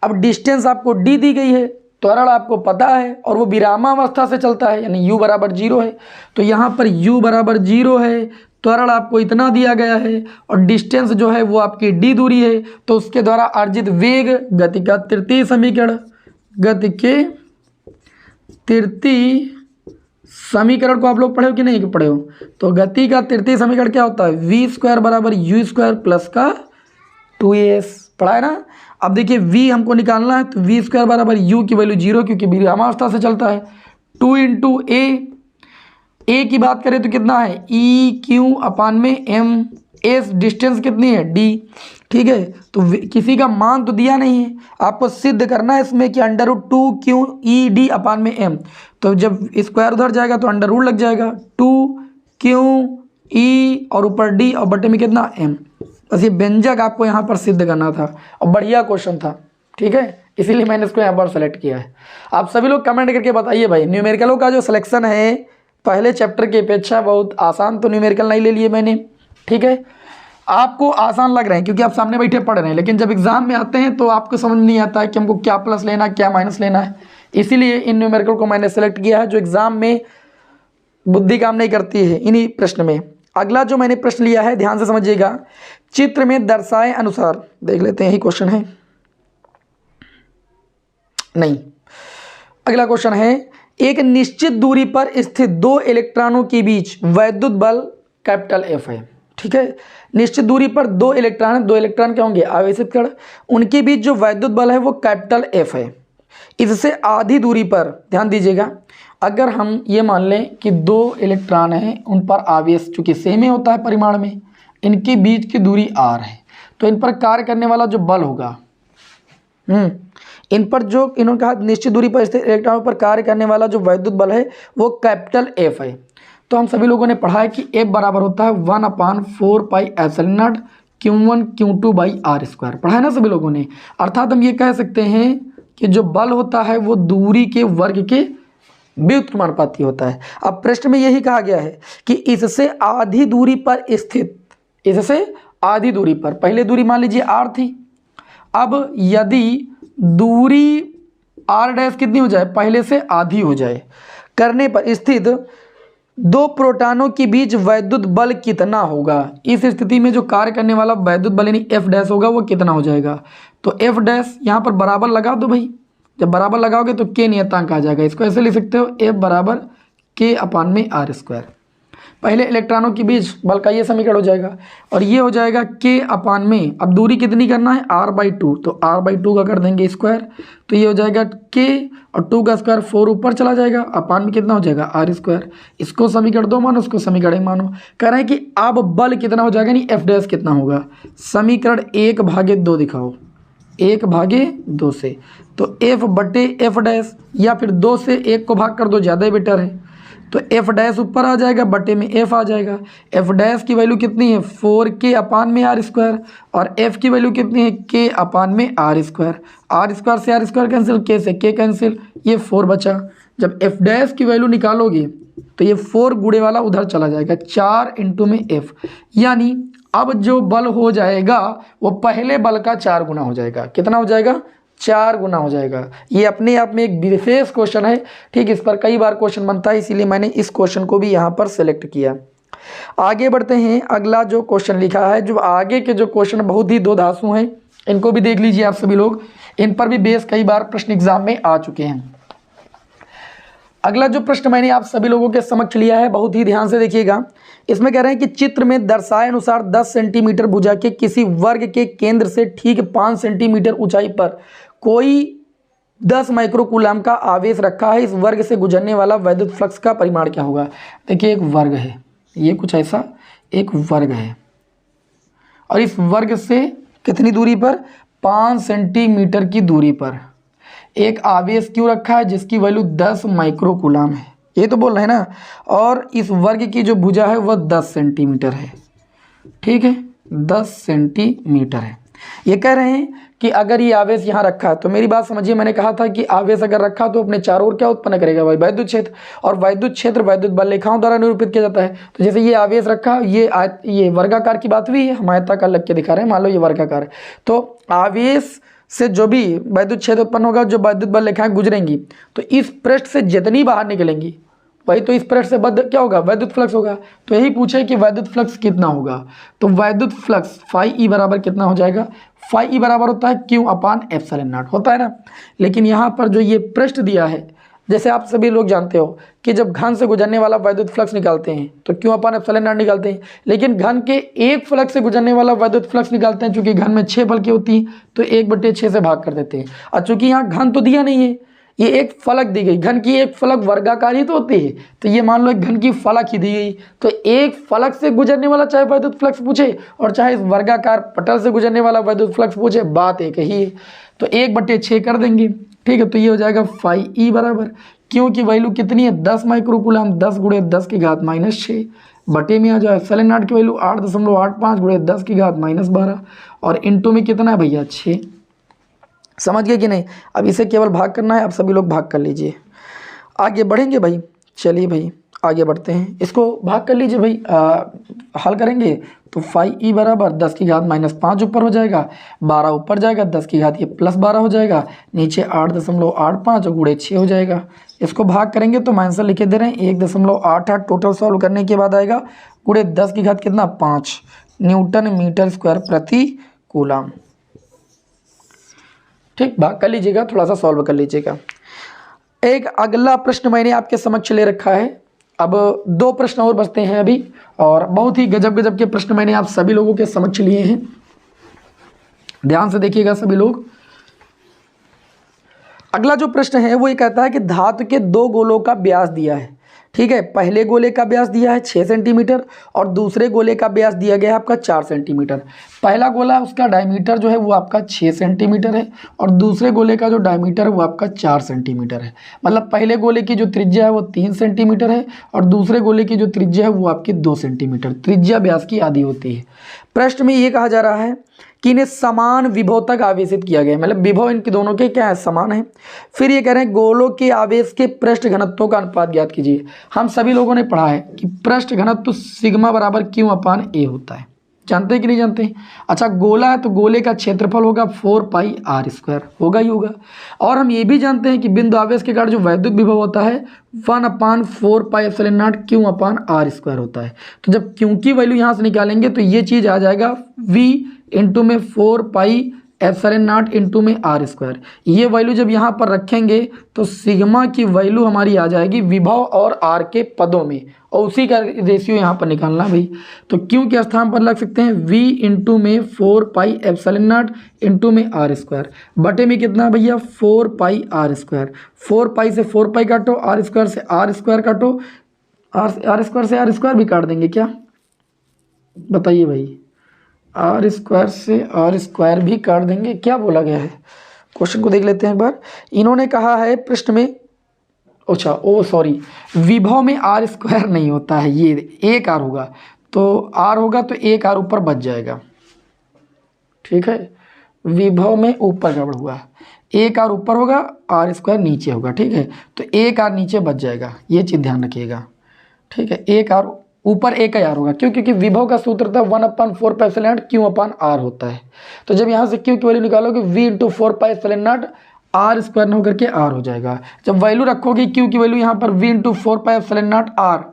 अब डिस्टेंस आपको d दी गई है, त्वरण आपको पता है, और वो विरामावस्था से चलता है, यानी u बराबर 0 है। तो यहाँ पर u बराबर 0 है, त्वरण आपको इतना दिया गया है, और डिस्टेंस जो है वो आपकी d दूरी है। तो उसके द्वारा अर्जित वेग, गति का तृतीय समीकरण, गति के तृतीय समीकरण को आप लोग पढ़े हो कि नहीं पढ़े हो? तो गति का तृतीय समीकरण क्या होता है? v² बराबर u² प्लस का 2as, पढ़ा है ना। अब देखिए v हमको निकालना है, तो v² बराबर u की वैल्यू 0, क्योंकि विरामावस्था से चलता है। 2 इंटू a की बात करें तो कितना है? EQ/m। एस डिस्टेंस कितनी है? d, ठीक है। तो किसी का मान तो दिया नहीं है, आपको सिद्ध करना है इसमें कि √2QED/m। तो जब स्क्वायर उधर जाएगा तो अंडर रूट लग जाएगा, 2QE और ऊपर d और बटे में कितना? m। बस ये व्यंजक आपको यहाँ पर सिद्ध करना था, और बढ़िया क्वेश्चन था, ठीक है, इसीलिए मैंने इसको यहाँ पर सेलेक्ट किया है। आप सभी लोग कमेंट करके बताइए भाई, न्यूमेरिकलों का जो सिलेक्शन है पहले चैप्टर की अपेक्षा बहुत आसान तो न्यूमेरिकल नहीं ले लिए मैंने, ठीक है। आपको आसान लग रहे हैं क्योंकि आप सामने बैठे पढ़ रहे हैं, लेकिन जब एग्जाम में आते हैं तो आपको समझ नहीं आता है कि हमको क्या प्लस लेना है क्या माइनस लेना है। इसीलिए इन न्यूमेरिकल को मैंने सेलेक्ट किया है जो एग्जाम में बुद्धि काम नहीं करती है इन्हीं प्रश्न में। अगला जो मैंने प्रश्न लिया है ध्यान से समझिएगा, चित्र में दर्शाए अनुसार, देख लेते हैं यही क्वेश्चन है, नहीं, अगला क्वेश्चन है, एक निश्चित दूरी पर स्थित दो इलेक्ट्रॉनों के बीच वैद्युत बल कैपिटल F है, ठीक है। निश्चित दूरी पर दो इलेक्ट्रॉन क्या होंगे? आवेशित कण, उनके बीच जो वैद्युत बल है वो कैपिटल F है। इससे आधी दूरी पर ध्यान दीजिएगा, अगर हम ये मान लें कि दो इलेक्ट्रॉन हैं, उन पर आवेश चूंकि सेम ही होता है परिमाण में, इनके बीच की दूरी r है, तो इन पर कार्य करने वाला जो बल होगा, इन पर जो इन्होंने कहा निश्चित दूरी पर स्थित इलेक्ट्रॉनों पर कार्य करने वाला जो वैद्युत बल है वो कैपिटल F है। तो हम सभी लोगों ने पढ़ा है कि F बराबर होता है 1/4 pi epsilon not Q1 Q2 by r², पढ़ा है ना सभी लोगों ने। अर्थात हम ये कह सकते हैं कि जो बल होता है वो दूरी के वर्ग के व्युत्क्रमानुपाती होता है। अब प्रश्न में यही कहा गया है कि इससे आधी दूरी पर स्थित, इससे आधी दूरी पर, पहले दूरी मान लीजिए r थी, अब यदि दूरी r' कितनी हो जाए? पहले से आधी हो जाए, करने पर स्थित दो प्रोटॉनों के बीच वैद्युत बल कितना होगा? इस स्थिति में जो कार्य करने वाला वैद्युत बल यानी F' होगा वो कितना हो जाएगा? तो F' यहाँ पर बराबर लगा दो भाई, जब बराबर लगाओगे तो के नियतांक आ जाएगा। इसको ऐसे लिख सकते हो F बराबर के अपान में आर स्क्वायर। पहले इलेक्ट्रॉनों के बीच बल का ये समीकरण हो जाएगा और ये हो जाएगा के अपान में, अब दूरी कितनी करना है r/2, तो r/2 का कर देंगे स्क्वायर, तो ये हो जाएगा के और 2 का स्क्वायर 4 ऊपर चला जाएगा, अपान में कितना हो जाएगा आर स्क्वायर। इसको समीकरण 2 मानो, उसको समीकरण 1 मानो। कह रहे हैं कि अब बल कितना हो जाएगा, नहीं एफ डैश कितना होगा। समीकरण 1/2 दिखाओ, 1/2 से, तो एफ बटे एफ डैश, या फिर 2 से 1 को भाग कर दो, ज़्यादा ही बेटर है। तो एफ डैश ऊपर आ जाएगा, बटे में एफ आ जाएगा। एफ डैश की वैल्यू कितनी है 4k अपान में आर स्क्वायर, और एफ की वैल्यू कितनी है k अपान में आर स्क्वायर। आर स्क्वायर से आर स्क्वायर कैंसिल, k से k कैंसिल, ये 4 बचा। जब एफ डैश की वैल्यू निकालोगे तो ये 4 गुणे वाला उधर चला जाएगा, 4 इंटू में एफ, यानी अब जो बल हो जाएगा वो पहले बल का 4 गुना हो जाएगा। कितना हो जाएगा, 4 गुना हो जाएगा। ये अपने आप में एक विशेष क्वेश्चन है, ठीक। इस पर कई बार क्वेश्चन बनता है, इसीलिए मैंने इस क्वेश्चन को भी यहाँ पर सेलेक्ट किया। आगे बढ़ते हैं, अगला जो क्वेश्चन लिखा है, जो आगे के जो क्वेश्चन बहुत ही दो धांसू हैं, इनको भी देख लीजिए आप सभी लोग, इन पर भी बेस कई बार प्रश्न एग्जाम में आ चुके हैं। अगला जो प्रश्न मैंने आप सभी लोगों के समक्ष लिया है, बहुत ही ध्यान से देखिएगा। इसमें कह रहे हैं कि चित्र में दर्शाए अनुसार 10 सेंटीमीटर भुजा के किसी वर्ग के केंद्र से ठीक 5 सेंटीमीटर ऊंचाई पर कोई 10 माइक्रोकूलम का आवेश रखा है। इस वर्ग से गुजरने वाला वैद्युत फ्लक्स का परिमाण क्या होगा। देखिए एक वर्ग है, ये कुछ ऐसा एक वर्ग है, और इस वर्ग से कितनी दूरी पर, 5 सेंटीमीटर की दूरी पर एक आवेश क्यों रखा है जिसकी वैल्यू 10 माइक्रोकूलम है, ये तो बोल रहे हैं ना। और इस वर्ग की जो भुजा है वह 10 सेंटीमीटर है, ठीक है, 10 सेंटीमीटर है। ये कह रहे हैं कि अगर ये आवेश यहाँ रखा है, तो मेरी बात समझिए, मैंने कहा था कि आवेश अगर रखा तो अपने चारों ओर क्या उत्पन्न करेगा भाई, वैद्युत क्षेत्र, और वैद्युत क्षेत्र वैद्युत बल रेखाओं द्वारा निरूपित किया जाता है। तो जैसे ये आवेश रखा, ये वर्गाकार की बात हुई है, हम आयताकार लग के दिखा रहे हैं, मान लो ये वर्गाकार है, तो आवेश से जो भी वैद्युत क्षेत्र उत्पन्न होगा, जो वैद्युत बल रेखाएं गुजरेंगी, तो इस पृष्ठ से जितनी बाहर निकलेंगी वही तो इस पृष्ठ से क्या होगा, वैद्युत फ्लक्स होगा। तो यही पूछे कि वैद्युत फ्लक्स कितना होगा, तो वैद्युत फ्लक्स फाई ई बराबर कितना हो जाएगा, फाई ई बराबर होता है क्यू अपान एप्सिलॉन नॉट, होता है ना। लेकिन यहाँ पर जो ये पृष्ठ दिया है, जैसे आप सभी लोग जानते हो कि जब घन से गुजरने वाला वैद्युत फ्लक्स निकालते हैं तो क्यू अपान एप्सिलॉन नॉट निकालते हैं, लेकिन घन के एक फलक से गुजरने वाला वैद्युत फ्लक्स निकालते हैं, चूंकि घन में 6 फलकें होती हैं तो 1/6 से भाग कर देते हैं। और चूंकि यहाँ घन तो दिया नहीं है, ये एक फलक दी गई, घन की एक फलक वर्गाकार ही तो होती है, तो ये मान लो एक घन की फलक ही दी गई, तो एक फलक से गुजरने वाला चाहे वैद्युत फ्लक्स पूछे और चाहे इस वर्गाकार पटल से गुजरने वाला वैद्युत फ्लक्स पूछे, बात एक ही है। तो 1/6 कर देंगे, ठीक है। तो ये हो जाएगा फाई ई बराबर, क्यों की वैल्यू कितनी है 10 माइक्रोकूलम, 10 × 10⁻⁻6 बटे में आ जाए एप्सिलॉन नॉट की वैल्यू 8.85 × 10⁻12 और इंटू में कितना है भैया 6। समझ गए कि नहीं। अब इसे केवल भाग करना है, आप सभी लोग भाग कर लीजिए। आगे बढ़ेंगे भाई, चलिए भाई आगे बढ़ते हैं, इसको भाग कर लीजिए भाई। हल करेंगे तो फाई ई बराबर 10⁻−5 ऊपर हो जाएगा, 12 ऊपर जाएगा, 10 की घात ये +12 हो जाएगा, नीचे 8.85 और गुणे 6 हो जाएगा। इसको भाग करेंगे तो आंसर लिखे दे रहे हैं 1.88, टोटल सॉल्व करने के बाद आएगा गुणे 10 की घात कितना 5 न्यूटन मीटर स्क्वायर प्रति कूलम। ठीक, भाग कर लीजिएगा, थोड़ा सा सॉल्व कर लीजिएगा। एक अगला प्रश्न मैंने आपके समक्ष ले रखा है। अब 2 प्रश्न और बचते हैं अभी, और बहुत ही गजब गजब के प्रश्न मैंने आप सभी लोगों के समक्ष लिए हैं। ध्यान से देखिएगा सभी लोग। अगला जो प्रश्न है वो ये कहता है कि धातु के 2 गोलों का व्यास दिया है, ठीक है। पहले गोले का व्यास दिया है 6 सेंटीमीटर और दूसरे गोले का व्यास दिया गया है आपका 4 सेंटीमीटर। पहला गोला उसका डायमीटर जो है वो आपका 6 सेंटीमीटर है और दूसरे गोले का जो डायमीटर है वो आपका 4 सेंटीमीटर है। मतलब पहले गोले की जो त्रिज्या है वो 3 सेंटीमीटर है और दूसरे गोले की जो त्रिज्या है वो आपकी 2 सेंटीमीटर त्रिज्या व्यास की आधी होती है। प्रश्न में ये कहा जा रहा है कि इन्हें समान विभव तक आवेशित किया गया है, मतलब विभव इनके दोनों के क्या है, समान है। फिर ये कह रहे हैं गोलों के आवेश के पृष्ठ घनत्वों का अनुपात ज्ञात कीजिए। हम सभी लोगों ने पढ़ा है कि पृष्ठ घनत्व सिग्मा बराबर क्यू अपान ए होता है, जानते हैं कि नहीं जानते हैं। अच्छा, गोला है तो गोले का क्षेत्रफल होगा 4πr², होगा ही होगा। और हम ये भी जानते हैं कि बिंदु आवेश के कारण जो वैद्युत विभव होता है 1/4πε0 क्यू अपान r² होता है। तो जब क्यू की वैल्यू यहाँ से निकालेंगे तो ये चीज़ आ जाएगा v इंटू में 4π एप्सिलॉन नॉट इंटू में आर स्क्वायर। ये वैल्यू जब यहाँ पर रखेंगे तो सिग्मा की वैल्यू हमारी आ जाएगी विभव और आर के पदों में, और उसी का रेशियो यहाँ पर निकालना भाई। तो क्यों के स्थान पर लग सकते हैं v इंटू में 4 पाई एप्सिलॉन नॉट इंटू में आर स्क्वायर, बटे में कितना भैया 4 पाई आर स्क्वायर। 4 पाई से 4 पाई काटो, आर स्क्वायर से आर स्क्वायर काटो, आर स्क्वायर से आर स्क्वायर भी काट देंगे क्या, बताइए भाई। आर स्क्वायर से आर स्क्वायर भी काट देंगे, क्या बोला गया है, क्वेश्चन को देख लेते हैं एक बार। इन्होंने कहा है पृष्ठ में, अच्छा ओ सॉरी, विभव में आर स्क्वायर नहीं होता है, ये एक आर होगा, तो आर होगा तो एक आर ऊपर बच जाएगा, ठीक है। विभव में ऊपर गड़बड़ हुआ, एक आर ऊपर होगा, आर स्क्वायर नीचे होगा, ठीक है। तो एक आर नीचे बच जाएगा, ये चीज़ ध्यान रखिएगा, ठीक है। एक आर ऊपर एक आर होगा, क्यों, क्योंकि विभव का सूत्र था 1/4 pi epsilon naught Q upon R होता है। तो जब यहाँ से क्यू की वैल्यू निकालोगे v into 4 pi epsilon naught R square न होकर के आर हो जाएगा। जब वैल्यू रखोगे क्यू की वैल्यू यहाँ पर v into 4 pi epsilon naught R,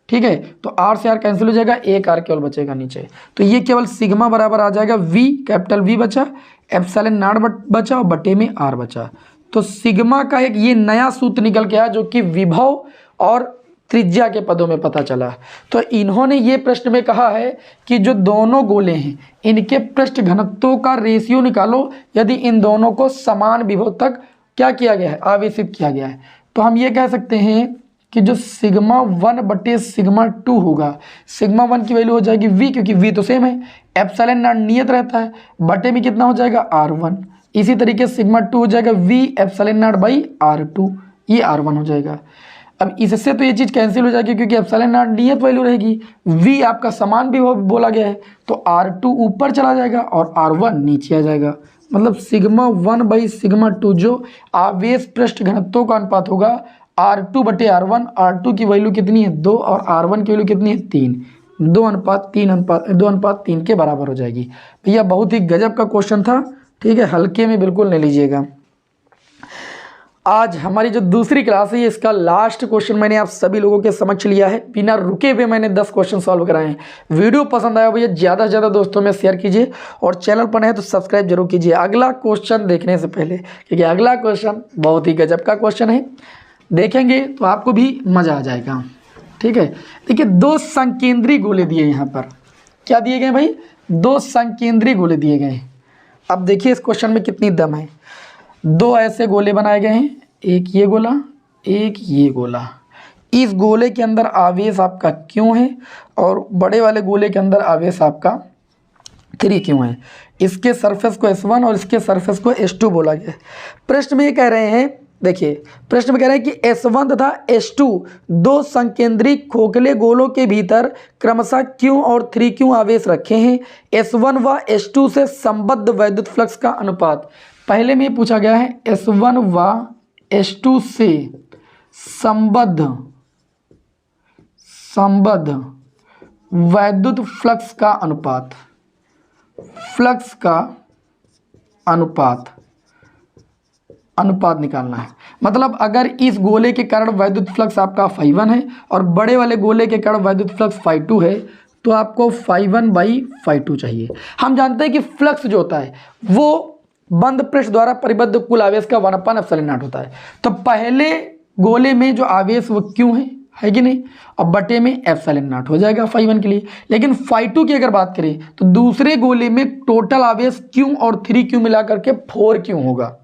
ठीक है, तो आर से आर कैंसिल हो जाएगा, एक आर केवल बचेगा नीचे। तो ये केवल सिग्मा बराबर आ जाएगा v, कैपिटल V बचा, एप्सिलॉन नॉट बचा और बटे में आर बचा। तो सिग्मा का एक ये नया सूत्र निकल के आया जो कि विभव और त्रिज्या के पदों में पता चला। तो इन्होंने ये प्रश्न में कहा है कि जो दोनों गोले हैं इनके पृष्ठ घनत्वों का रेशियो निकालो यदि इन दोनों को समान विभव तक क्या किया गया है, आवेशित किया गया है। तो हम ये कह सकते हैं कि जो सिग्मा 1 बटे सिग्मा 2 होगा, सिग्मा 1 की वैल्यू हो जाएगी v, क्योंकि v तो सेम है, एप्सिलॉन नॉट नियत रहता है, बटे में कितना हो जाएगा r1। इसी तरीके सिग्मा 2 हो जाएगा v epsilon not by r2, ये r1 हो जाएगा। अब इससे तो ये चीज़ कैंसिल हो जाएगी क्योंकि एप्सिलॉन नॉट नियत वैल्यू रहेगी, v आपका समान भी बोला गया है, तो r2 ऊपर चला जाएगा और r1 नीचे आ जाएगा। मतलब सिग्मा 1 बाई सिग्मा 2 जो आवेश पृष्ठ घनत्वों का अनुपात होगा r2 बटे r1, r2 की वैल्यू कितनी है 2 और r1 की वैल्यू कितनी है 3, 2:3 के बराबर हो जाएगी। भैया बहुत ही गजब का क्वेश्चन था, ठीक है, हल्के में बिल्कुल नहीं लीजिएगा। आज हमारी जो दूसरी क्लास है इसका लास्ट क्वेश्चन मैंने आप सभी लोगों के समक्ष लिया है, बिना रुके हुए मैंने 10 क्वेश्चन सॉल्व कराए हैं। वीडियो पसंद आया भैया ज़्यादा से ज़्यादा दोस्तों में शेयर कीजिए और चैनल पर नए तो सब्सक्राइब जरूर कीजिए अगला क्वेश्चन देखने से पहले, क्योंकि अगला क्वेश्चन बहुत ही गजब का क्वेश्चन है, देखेंगे तो आपको भी मज़ा आ जाएगा, ठीक है। देखिए 2 संकेंद्री गोले दिए यहाँ पर, क्या दिए गए भाई, 2 संकेंद्री गोले दिए गए। अब देखिए इस क्वेश्चन में कितनी दम है। 2 ऐसे गोले बनाए गए हैं, एक ये गोला एक ये गोला। इस गोले के अंदर आवेश आपका क्यों है और बड़े वाले गोले के अंदर आवेश आपका 3 क्यों है। इसके सरफेस को S1 और इसके सरफेस को S2 बोला गया है। प्रश्न में ये कह रहे हैं, देखिए प्रश्न में कह रहे हैं कि S1 तथा S2 2 संकेंद्री खोखले गोलों के भीतर क्रमशः Q और 3Q आवेश रखे हैं। S1 व S2 से संबद्ध वैद्युत फ्लक्स का अनुपात। पहले में पूछा गया है S1 व S2 से संबद्ध वैद्युत फ्लक्स का अनुपात, फ्लक्स का अनुपात निकालना है। मतलब अगर इस गोले के कारण वैद्युत फ्लक्स आपका φ1 है और बड़े वाले गोले के कारण वैद्युत फ्लक्स φ2 है तो आपको φ1 बाई φ2 चाहिए। हम जानते हैं कि फ्लक्स जो होता है वो बंद पृष्ठ द्वारा परिबद्ध कुल आवेश का 1/ε0 होता है। तो पहले गोले में जो आवेश वो क्यों है कि नहीं, और बटे में ε0 हो जाएगा φ1 के लिए। लेकिन φ2 की अगर बात करें तो दूसरे गोले में टोटल आवेश Q और 3Q मिला करके 4Q होगा।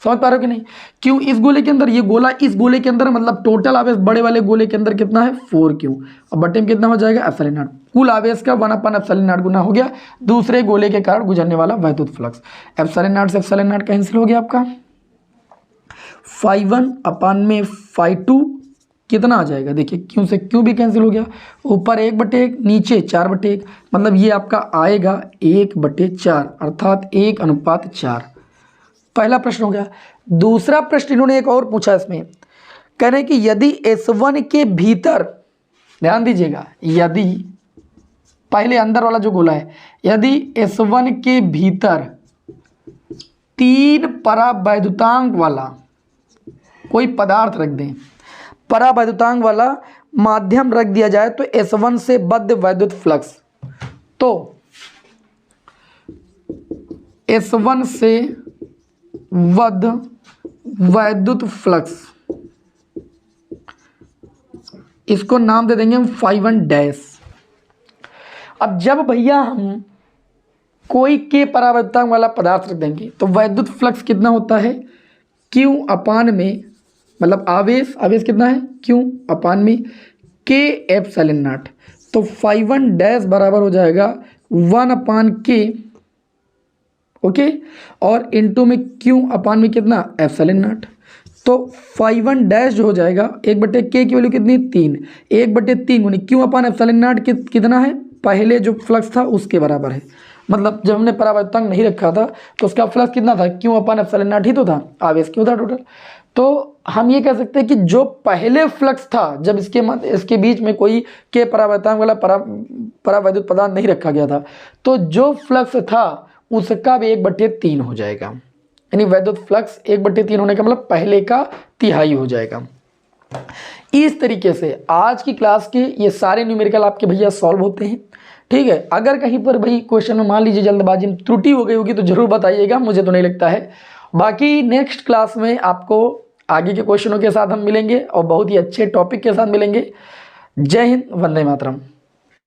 समझ पा रहे हो कि नहीं, क्यों इस गोले के अंदर, ये गोला इस गोले के अंदर, मतलब टोटल आवेश बड़े वाले गोले के अंदर कितना है 4Q और बटे में कितना हो जाएगा ε0। कुल आवेश का 1/ε0 गुना हो गया दूसरे गोले के कारण गुजरने वाला वैद्युत फ्लक्स। ε0 से ε0 कैंसिल हो गया आपका, φ1 अपान में φ2 कितना आ जाएगा, देखिए क्यों से क्यों भी कैंसिल हो गया, ऊपर 1/1 नीचे 4/1, मतलब ये आपका आएगा 1/4 अर्थात 1:4। पहला प्रश्न हो गया। दूसरा प्रश्न इन्होंने एक और पूछा, इसमें कह रहे हैं कि यदि S1 के भीतर, ध्यान दीजिएगा, यदि पहले अंदर वाला जो गोला है, यदि S1 के भीतर 3 परावैद्युतांक वाला कोई पदार्थ रख दें, परावैद्युतांक वाला माध्यम रख दिया जाए तो S1 से बद्ध वैद्युत फ्लक्स, तो S1 से वध वैद्युत फ्लक्स, इसको नाम दे देंगे हम φ1 डैश। अब जब भैया हम कोई के परावर्तक वाला पदार्थ रख देंगे तो वैद्युत फ्लक्स कितना होता है, Q अपान में, मतलब आवेश कितना है, Q अपान में K एप्सिलॉन नॉट। तो φ1 डैश बराबर हो जाएगा 1/K, ओके, और इनटू में Q अपान में कितना, एप्सिलॉन नॉट। तो φ1 डैश जो हो जाएगा 1/K की वैल्यू कितनी, 3, 1/3 गुनी Q अपान एप्सिलॉन नॉट कितना है, पहले जो फ्लक्स था उसके बराबर है। मतलब जब हमने परावर्तक नहीं रखा था तो उसका फ्लक्स कितना था, Q अपान एप्सिलॉन नॉट ही तो था, आवेश क्यों था टोटल। तो हम ये कह सकते हैं कि जो पहले फ्लक्स था, जब इसके बीच में कोई के परावर्तक वाला परावैद्युत पदार्थ नहीं रखा गया था, तो जो फ्लक्स था उसका भी 1/3 हो जाएगा, यानी वैद्युत फ्लक्स 1/3 होने का मतलब पहले का तिहाई हो जाएगा। इस तरीके से आज की क्लास के ये सारे न्यूमेरिकल आपके भैया सॉल्व होते हैं, ठीक है। अगर कहीं पर भाई क्वेश्चन में मान लीजिए जल्दबाजी में त्रुटि हो गई होगी तो जरूर बताइएगा, मुझे तो नहीं लगता है। बाकी नेक्स्ट क्लास में आपको आगे के क्वेश्चनों के साथ हम मिलेंगे और बहुत ही अच्छे टॉपिक के साथ मिलेंगे। जय हिंद, वंदे मातरम।